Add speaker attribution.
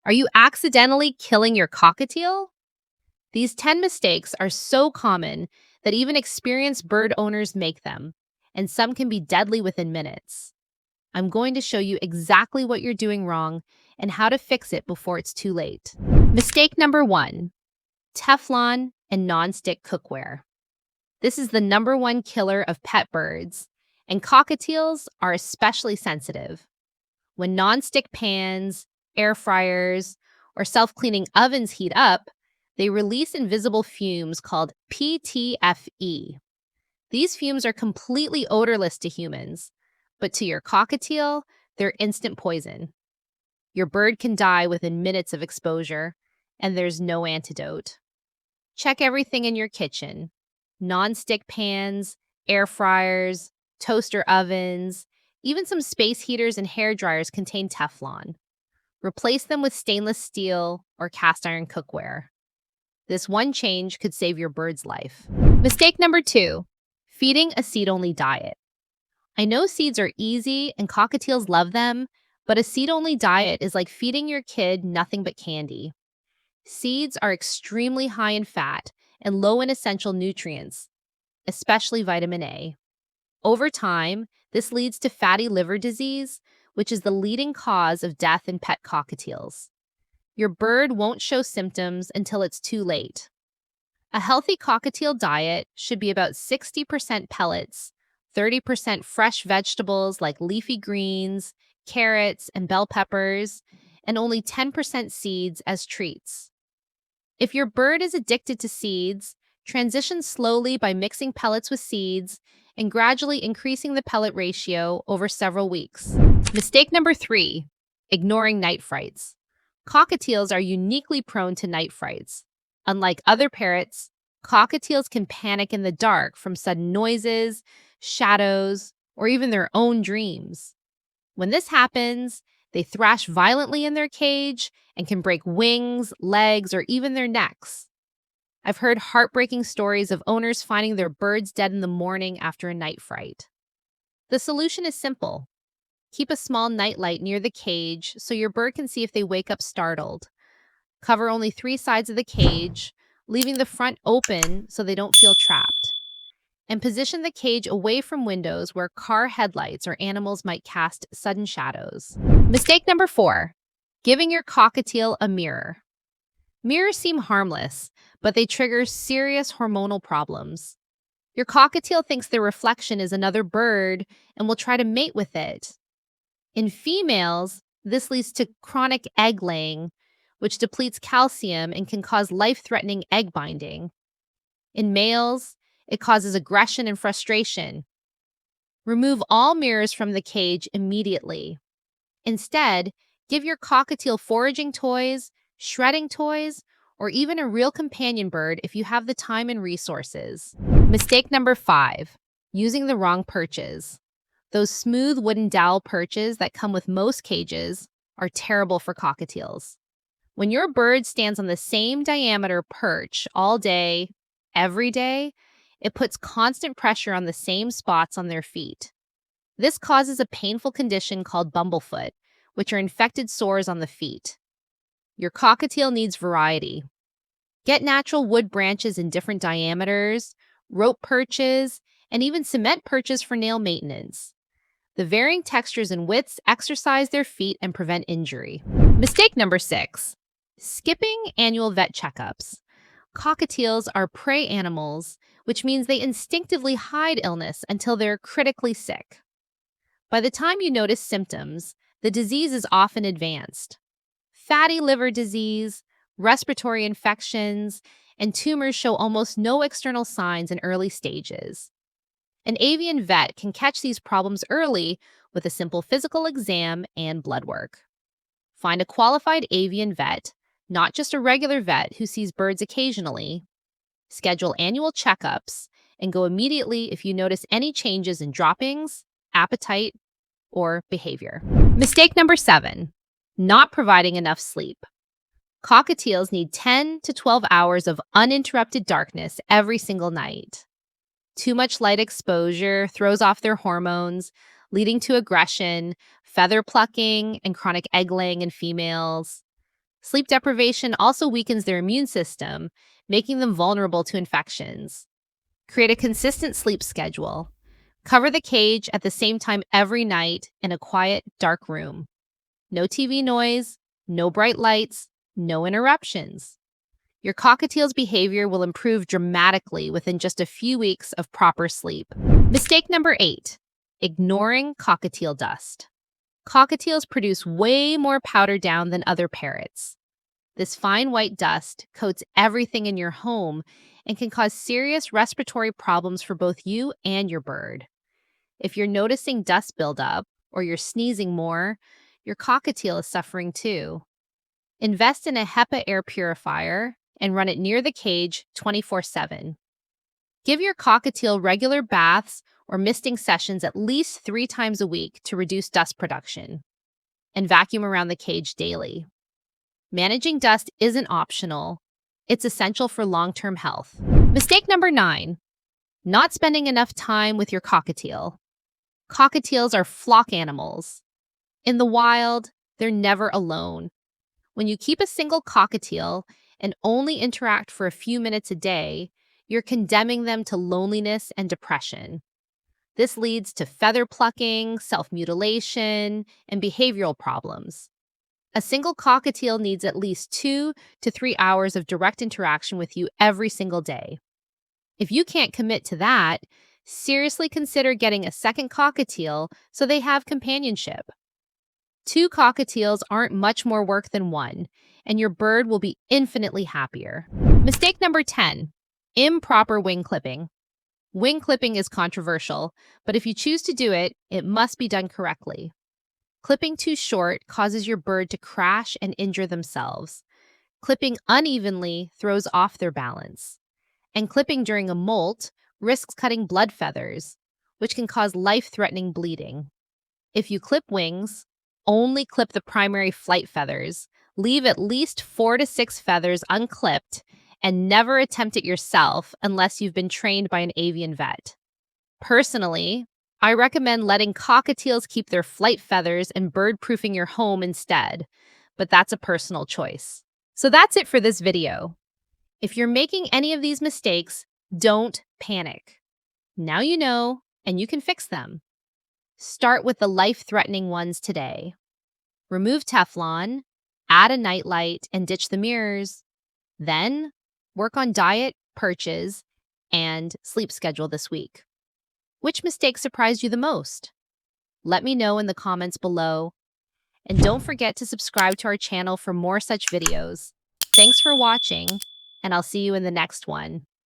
Speaker 1: Are you accidentally killing your cockatiel? These 10 mistakes are so common that even experienced bird owners make them, and some can be deadly within minutes. I'm going to show you exactly what you're doing wrong and how to fix it before it's too late. Mistake number 1, Teflon and non-stick cookware. This is the #1 killer of pet birds, and cockatiels are especially sensitive. When non-stick pans, air fryers, or self-cleaning ovens heat up, they release invisible fumes called PTFE. These fumes are completely odorless to humans, but to your cockatiel, they're instant poison. Your bird can die within minutes of exposure, and there's no antidote. Check everything in your kitchen. Non-stick pans, air fryers, toaster ovens, even some space heaters and hair dryers contain Teflon. Replace them with stainless steel or cast iron cookware. This one change could save your bird's life. Mistake number 2, feeding a seed-only diet. I know seeds are easy and cockatiels love them, but a seed-only diet is like feeding your kid nothing but candy. Seeds are extremely high in fat and low in essential nutrients, especially vitamin A. Over time, this leads to fatty liver disease, which is the leading cause of death in pet cockatiels. Your bird won't show symptoms until it's too late. A healthy cockatiel diet should be about 60% pellets, 30% fresh vegetables like leafy greens, carrots, and bell peppers, and only 10% seeds as treats. If your bird is addicted to seeds, transition slowly by mixing pellets with seeds and gradually increasing the pellet ratio over several weeks. Mistake number 3, ignoring night frights. Cockatiels are uniquely prone to night frights. Unlike other parrots, cockatiels can panic in the dark from sudden noises, shadows, or even their own dreams. When this happens, they thrash violently in their cage and can break wings, legs, or even their necks. I've heard heartbreaking stories of owners finding their birds dead in the morning after a night fright. The solution is simple. Keep a small nightlight near the cage so your bird can see if they wake up startled. Cover only 3 sides of the cage, leaving the front open so they don't feel trapped. And position the cage away from windows where car headlights or animals might cast sudden shadows. Mistake number 4, giving your cockatiel a mirror. Mirrors seem harmless, but they trigger serious hormonal problems. Your cockatiel thinks their reflection is another bird and will try to mate with it. In females, this leads to chronic egg laying, which depletes calcium and can cause life-threatening egg binding. In males, it causes aggression and frustration. Remove all mirrors from the cage immediately. Instead, give your cockatiel foraging toys, shredding toys, or even a real companion bird if you have the time and resources. Mistake number 5, using the wrong perches. Those smooth wooden dowel perches that come with most cages are terrible for cockatiels. When your bird stands on the same diameter perch all day, every day, it puts constant pressure on the same spots on their feet. This causes a painful condition called bumblefoot, which are infected sores on the feet. Your cockatiel needs variety. Get natural wood branches in different diameters, rope perches, and even cement perches for nail maintenance. The varying textures and widths exercise their feet and prevent injury. Mistake number 6, skipping annual vet checkups. Cockatiels are prey animals, which means they instinctively hide illness until they're critically sick. By the time you notice symptoms, the disease is often advanced. Fatty liver disease, respiratory infections, and tumors show almost no external signs in early stages. An avian vet can catch these problems early with a simple physical exam and blood work. Find a qualified avian vet, not just a regular vet who sees birds occasionally. Schedule annual checkups and go immediately if you notice any changes in droppings, appetite, or behavior. Mistake number 7, not providing enough sleep. Cockatiels need 10 to 12 hours of uninterrupted darkness every single night. Too much light exposure throws off their hormones, leading to aggression, feather plucking, and chronic egg laying in females. Sleep deprivation also weakens their immune system, making them vulnerable to infections. Create a consistent sleep schedule. Cover the cage at the same time every night in a quiet, dark room. No TV noise, no bright lights, no interruptions. Your cockatiel's behavior will improve dramatically within just a few weeks of proper sleep. Mistake number 8, ignoring cockatiel dust. Cockatiels produce way more powder down than other parrots. This fine white dust coats everything in your home and can cause serious respiratory problems for both you and your bird. If you're noticing dust buildup or you're sneezing more, your cockatiel is suffering too. Invest in a HEPA air purifier and run it near the cage 24/7. Give your cockatiel regular baths or misting sessions at least 3 times a week to reduce dust production. And vacuum around the cage daily. Managing dust isn't optional. It's essential for long-term health. Mistake number 9, not spending enough time with your cockatiel. Cockatiels are flock animals. In the wild, they're never alone. When you keep a single cockatiel and only interact for a few minutes a day, you're condemning them to loneliness and depression. This leads to feather plucking, self-mutilation, and behavioral problems. A single cockatiel needs at least 2 to 3 hours of direct interaction with you every single day. If you can't commit to that, seriously consider getting a second cockatiel so they have companionship. 2 cockatiels aren't much more work than 1, and your bird will be infinitely happier. Mistake number 10, improper wing clipping. Wing clipping is controversial, but if you choose to do it, it must be done correctly. Clipping too short causes your bird to crash and injure themselves. Clipping unevenly throws off their balance. And clipping during a molt risks cutting blood feathers, which can cause life-threatening bleeding. If you clip wings, only clip the primary flight feathers, leave at least 4 to 6 feathers unclipped, and never attempt it yourself unless you've been trained by an avian vet. Personally, I recommend letting cockatiels keep their flight feathers and bird-proofing your home instead, but that's a personal choice. So that's it for this video. If you're making any of these mistakes, don't panic. Now you know, and you can fix them. Start with the life-threatening ones today. Remove Teflon, add a nightlight, and ditch the mirrors. Then, work on diet, perches, and sleep schedule this week. Which mistake surprised you the most? Let me know in the comments below. And don't forget to subscribe to our channel for more such videos. Thanks for watching, and I'll see you in the next one.